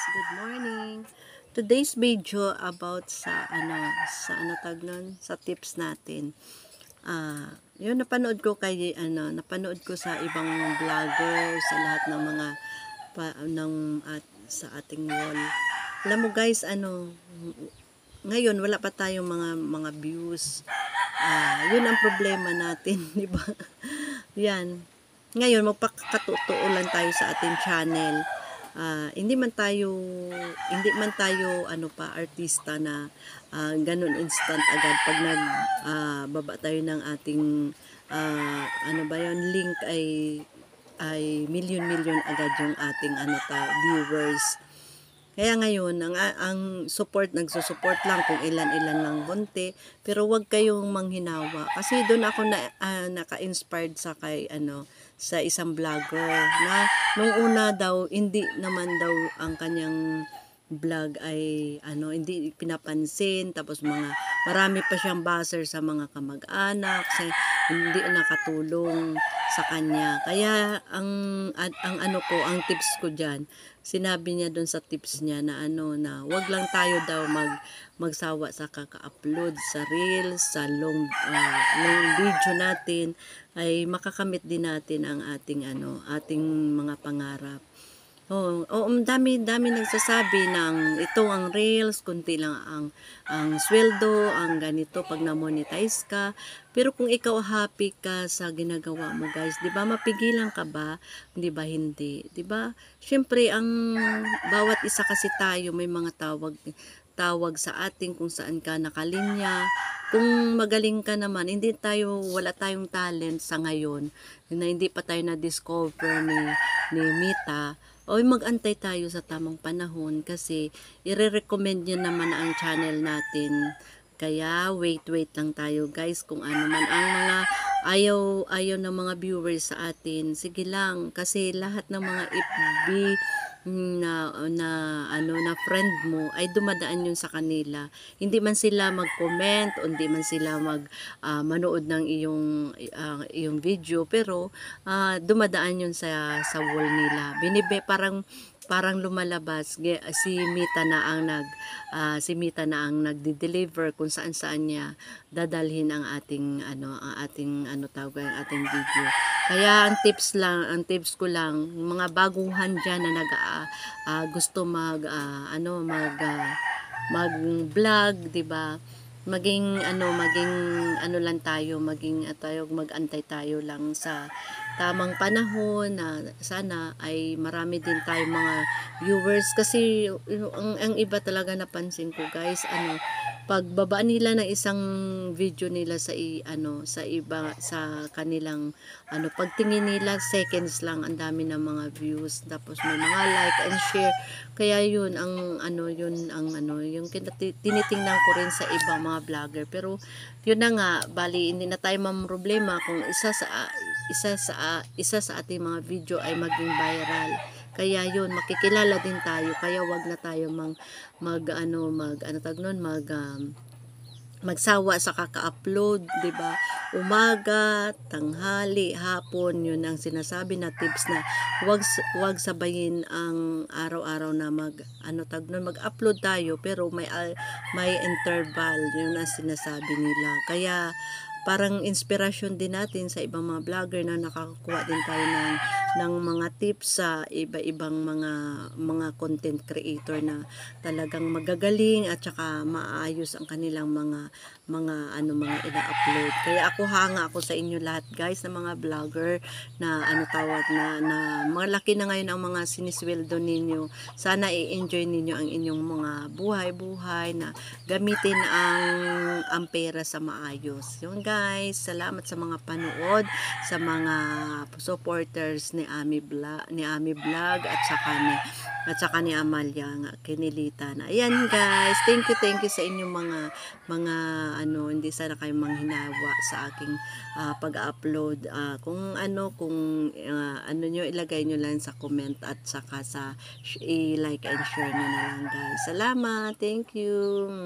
good morning. Today's video about sa tag nun, sa tips natin. Yun napanood ko sa ibang vlogger, sa lahat ng mga sa ating wall. Alam mo guys, ngayon wala pa tayong mga views. Yun ang problema natin, di ba? Yan. Ngayon magpakatotoo lang tayo sa ating channel. Hindi man tayo artista na ganun instant agad pag baba tayo ng ating link ay million agad yung ating viewers. Kaya ngayon ang nagsusupport lang kung ilan-ilan lang konti, pero wag kayong manghinawa kasi doon ako naka-inspired sa isang vlogger na nung una daw hindi naman daw ang kanyang vlog ay hindi pinapansin, tapos marami pa siyang buzzer sa mga kamag-anak, hindi nakatulong sa kanya. Kaya ang tips ko diyan, sinabi niya doon sa tips niya na na wag lang tayo daw magsawa sa kaka-upload sa reels, sa long video natin, ay makakamit din natin ang ating mga pangarap. Dami nagsasabi ng ito ang reels, kunti lang ang sweldo, ang ganito pag na-monetize ka. Pero kung ikaw happy ka sa ginagawa mo, guys, 'di ba mapigilan ka ba? 'Di ba hindi? 'Di ba? Syempre ang bawat isa kasi tayo may mga tawag sa atin kung saan ka nakalinya. Kung magaling ka naman, wala tayong talent sa ngayon, na hindi pa tayo na-discover ni Mita, mag-antay tayo sa tamang panahon kasi ire-recommend niya naman ang channel natin. Kaya wait lang tayo guys, kung ano man ang mga ayaw ng mga viewers sa atin, sige lang, kasi lahat ng mga FB na friend mo ay dumadaan yun sa kanila. Hindi man sila mag-comment o hindi man sila manood ng iyong video, pero dumadaan yun sa wall nila. Parang lumalabas si Mita na ang nagde-deliver kung saan niya dadalhin ang ating video. Kaya ang tips ko lang, mga baguhan diyan na gusto mag-vlog, 'di ba? Maging mag-antay tayo lang sa tamang panahon, na sana ay marami din tayong mga viewers, kasi ang iba talaga napansin ko guys, pagbaba nila ng isang video nila sa kanilang pagtingin nila, seconds lang, ang dami ng mga views, tapos may mga like and share. Kaya yun yung tinitingnan ko rin sa ibang mga vlogger. Pero yun na nga, bali hindi na tayo problema kung isa sa ating mga video ay maging viral. Kaya yun, makikilala din tayo. Kaya wag na tayo magsawa sa kaka-upload, 'di ba? Umaga, tanghali, hapon, yun ang sinasabi na tips, na wag sabayin ang araw-araw na mag-upload tayo, pero may interval, yun ang sinasabi nila. Kaya parang inspirasyon din natin sa ibang mga vlogger na nakakakuha din tayo ng mga tips sa iba-ibang mga content creator na talagang magagaling at saka maayos ang kanilang mga ina-upload. Kaya hanga ako sa inyo lahat guys, na mga vlogger na na malaki na ngayon ang mga sinisweldo ninyo. Sana i-enjoy ninyo ang inyong mga buhay na gamitin ang pera sa maayos. Yun guys, salamat sa mga panood, sa mga supporters ni Ami Vlog at saka ni Amalia nga kinilita na. Ayan guys, thank you sa inyong mga hindi sana kayo manghinawa sa aking pag-upload. Kung nyo, ilagay nyo lang sa comment at saka sa i-like and share nyo na lang guys. Salamat, thank you.